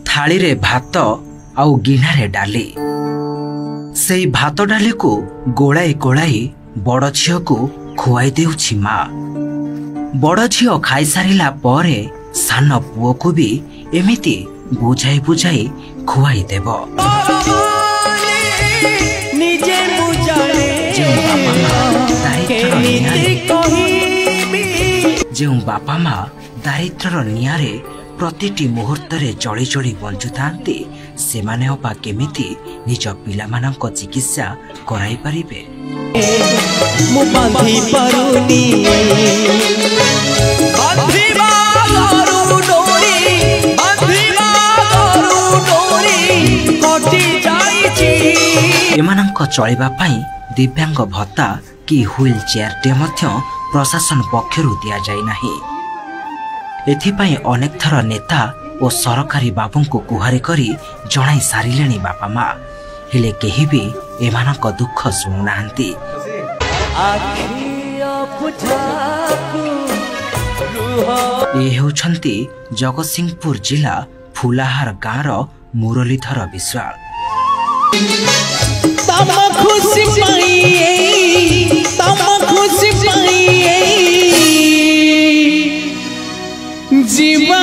थाली रे भात आउ गिनारे डाली से भात डाली को गोलाई गोलाई बड़ झील को खुआई देउछि माँ। बड़ झील खाई सारिला परे सान पुओ को भी एमिति बुझाई बुझाई खुआई देव। जो बापा माँ दारिद्र्यर निआरे प्रतिटी मुहूर्त जली जली बंचुथांती सेमाने अबा केमिति निज पिलामानंक चिकित्सा कराई परिबे। एमानंक चलिबा पई दिव्यांग भत्ता कि व्हील चेयर टे मध्य प्रशासन पक्षरु दिया जाय नाही। एथिपाई अनेक थर नेता और सरकारी बाबू को गुहारि करी जणाई सारिलेनी बापा माँ, हेले केही भी एमानक दुख सुनु नाहंती। ए हेउछंती जगतसिंहपुर जिला फुलाहार गाँर मुरलीधर विश्वाल। जीवन